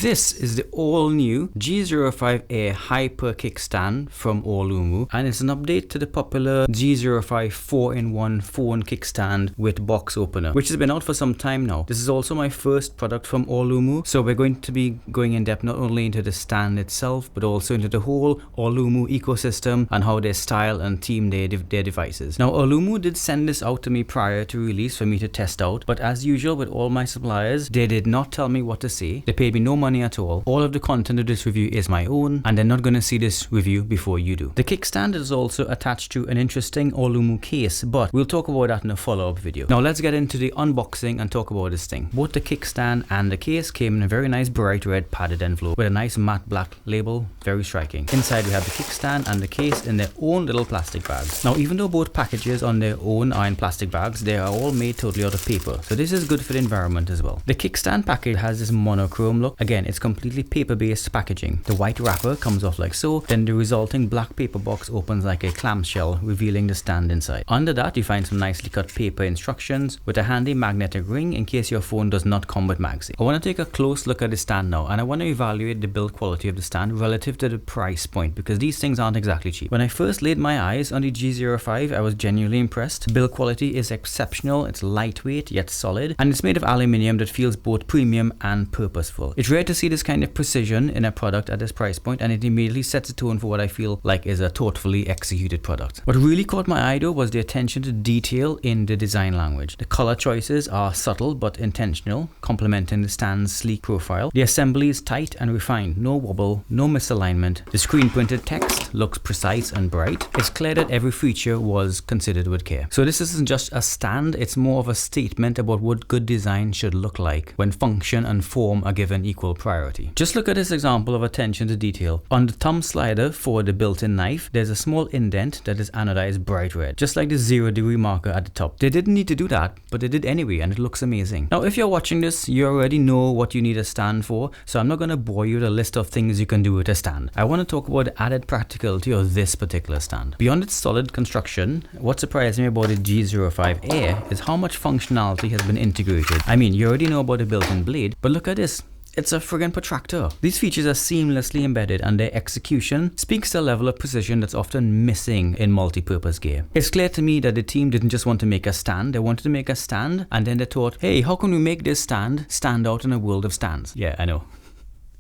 This is the all-new G05 Air Hyper Kickstand from AULUMU, and it's an update to the popular G05 4-in-1 phone kickstand with box opener, which has been out for some time now. This is also my first product from AULUMU, so we're going to be going in depth not only into the stand itself, but also into the whole AULUMU ecosystem and how they style and team their devices. Now, AULUMU did send this out to me prior to release for me to test out, but as usual with all my suppliers, they did not tell me what to say. They paid me no money at all. All of the content of this review is my own, and they're not going to see this review before you do. The kickstand is also attached to an interesting AULUMU case, but we'll talk about that in a follow-up video. Now let's get into the unboxing and talk about this thing. Both the kickstand and the case came in a very nice bright red padded envelope with a nice matte black label, very striking. Inside we have the kickstand and the case in their own little plastic bags. Now even though both packages on their own are in plastic bags, they are all made totally out of paper, so this is good for the environment as well. The kickstand package has this monochrome look. Again, it's completely paper-based packaging. The white wrapper comes off like so, then the resulting black paper box opens like a clamshell, revealing the stand inside. Under that, you find some nicely cut paper instructions with a handy magnetic ring in case your phone does not come with MagSafe. I want to take a close look at the stand now, and I want to evaluate the build quality of the stand relative to the price point, because these things aren't exactly cheap. When I first laid my eyes on the G05, I was genuinely impressed. Build quality is exceptional, it's lightweight yet solid, and it's made of aluminium that feels both premium and purposeful. It's rare to see this kind of precision in a product at this price point, and it immediately sets a tone for what I feel like is a thoughtfully executed product. What really caught my eye though was the attention to detail in the design language. The color choices are subtle but intentional, complementing the stand's sleek profile. The assembly is tight and refined, no wobble, no misalignment. The screen printed text looks precise and bright. It's clear that every feature was considered with care. So this isn't just a stand, it's more of a statement about what good design should look like when function and form are given equal priority. Just look at this example of attention to detail. On the thumb slider for the built-in knife, there's a small indent that is anodized bright red, just like the 0-degree marker at the top. They didn't need to do that, but they did anyway, and it looks amazing. Now, if you're watching this, you already know what you need a stand for, so I'm not going to bore you with a list of things you can do with a stand. I want to talk about the added practicality of this particular stand. Beyond its solid construction, what surprised me about the G05 Air is how much functionality has been integrated. I mean, you already know about the built-in blade, but look at this. It's a friggin' protractor. These features are seamlessly embedded, and their execution speaks to a level of precision that's often missing in multi-purpose gear. It's clear to me that the team didn't just want to make a stand, they wanted to make a stand, and then they thought, hey, how can we make this stand out in a world of stands? Yeah, I know.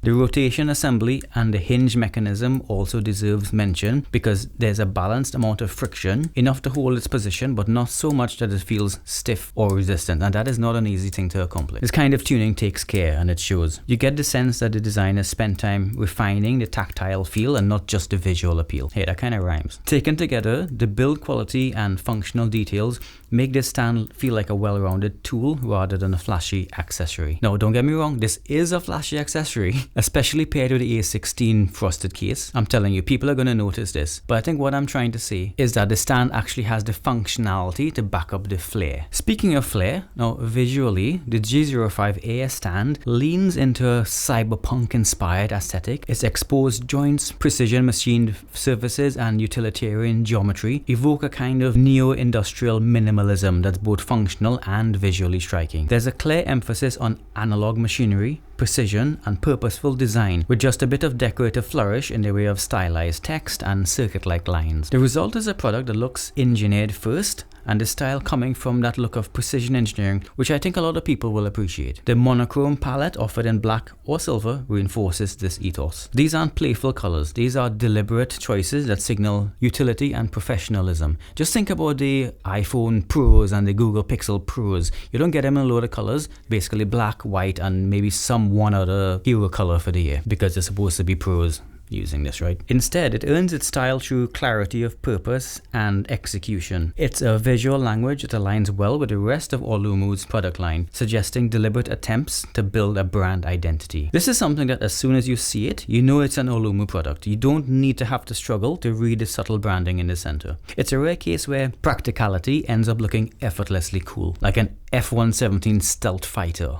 The rotation assembly and the hinge mechanism also deserves mention, because there's a balanced amount of friction, enough to hold its position, but not so much that it feels stiff or resistant, and that is not an easy thing to accomplish. This kind of tuning takes care, and it shows. You get the sense that the designer spent time refining the tactile feel and not just the visual appeal. Hey, that kind of rhymes. Taken together, the build quality and functional details make this stand feel like a well-rounded tool rather than a flashy accessory. Now, don't get me wrong, this is a flashy accessory, especially paired with the A16 frosted case. I'm telling you, people are going to notice this. But I think what I'm trying to say is that the stand actually has the functionality to back up the flair. Speaking of flair, now visually, the G05 Air stand leans into a cyberpunk-inspired aesthetic. Its exposed joints, precision machined surfaces, and utilitarian geometry evoke a kind of neo-industrial minimalism that's both functional and visually striking. There's a clear emphasis on analog machinery, precision, and purposeful design, with just a bit of decorative flourish in the way of stylized text and circuit-like lines. The result is a product that looks engineered first, and the style coming from that look of precision engineering, which I think a lot of people will appreciate. The monochrome palette offered in black or silver reinforces this ethos. These aren't playful colors, these are deliberate choices that signal utility and professionalism. Just think about the iPhone Pros and the Google Pixel Pros. You don't get them in a load of colors, basically black, white, and maybe some one other hero color for the year, because they're supposed to be pros using this, right? Instead, it earns its style through clarity of purpose and execution. It's a visual language that aligns well with the rest of AULUMU's product line, suggesting deliberate attempts to build a brand identity. This is something that as soon as you see it, you know it's an AULUMU product. You don't need to have to struggle to read the subtle branding in the center. It's a rare case where practicality ends up looking effortlessly cool, like an F-117 stealth fighter.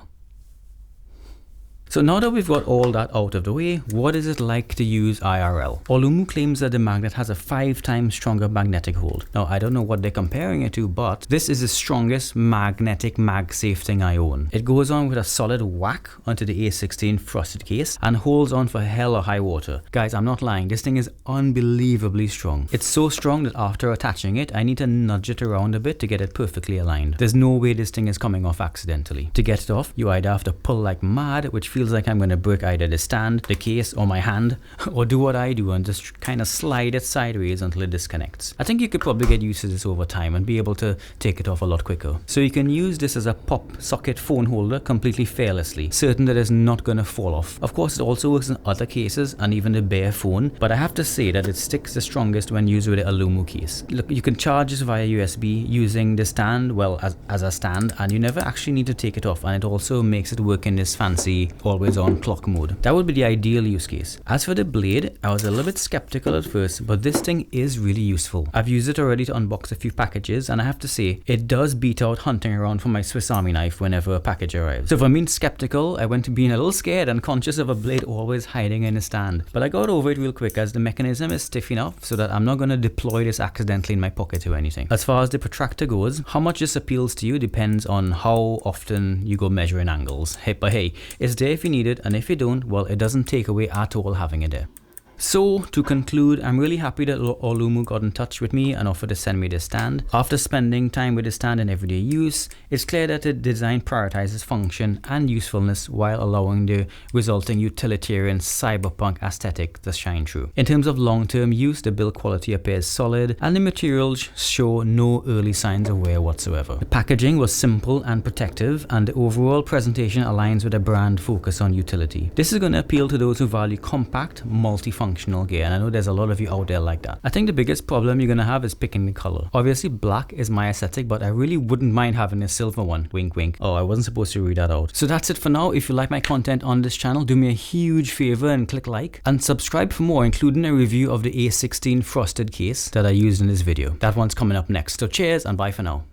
So now that we've got all that out of the way, what is it like to use IRL? AULUMU claims that the magnet has a 5 times stronger magnetic hold. Now I don't know what they're comparing it to, but this is the strongest magnetic MagSafe thing I own. It goes on with a solid whack onto the A16 frosted case and holds on for hell or high water. Guys, I'm not lying, this thing is unbelievably strong. It's so strong that after attaching it, I need to nudge it around a bit to get it perfectly aligned. There's no way this thing is coming off accidentally. To get it off, you either have to pull like mad, which feels like I'm going to break either the stand, the case, or my hand, or do what I do and just kind of slide it sideways until it disconnects. I think you could probably get used to this over time and be able to take it off a lot quicker. So you can use this as a pop socket phone holder completely fearlessly, certain that it's not going to fall off. Of course, it also works in other cases and even the bare phone, but I have to say that it sticks the strongest when used with the AULUMU case. Look, you can charge this via USB using the stand, well, as a stand, and you never actually need to take it off, and it also makes it work in this fancy always on clock mode. That would be the ideal use case. As for the blade, I was a little bit skeptical at first, but this thing is really useful. I've used it already to unbox a few packages, and I have to say, it does beat out hunting around for my Swiss Army knife whenever a package arrives. So if I'm being skeptical, I went to being a little scared and conscious of a blade always hiding in a stand. But I got over it real quick as the mechanism is stiff enough so that I'm not going to deploy this accidentally in my pocket or anything. As far as the protractor goes, how much this appeals to you depends on how often you go measuring angles. But hey, it's there if you need it, and if you don't, well, it doesn't take away at all having it there. So, to conclude, I'm really happy that AULUMU got in touch with me and offered to send me this stand. After spending time with the stand in everyday use, it's clear that the design prioritizes function and usefulness while allowing the resulting utilitarian cyberpunk aesthetic to shine through. In terms of long-term use, the build quality appears solid and the materials show no early signs of wear whatsoever. The packaging was simple and protective, and the overall presentation aligns with the brand focus on utility. This is going to appeal to those who value compact, multifunctional gear, and I know there's a lot of you out there like that. I think the biggest problem you're gonna have is picking the color. Obviously black is my aesthetic, but I really wouldn't mind having a silver one. Wink wink. Oh, I wasn't supposed to read that out. So that's it for now. If you like my content on this channel, do me a huge favor and click like and subscribe for more, including a review of the A16 frosted case that I used in this video. That one's coming up next. So cheers and bye for now.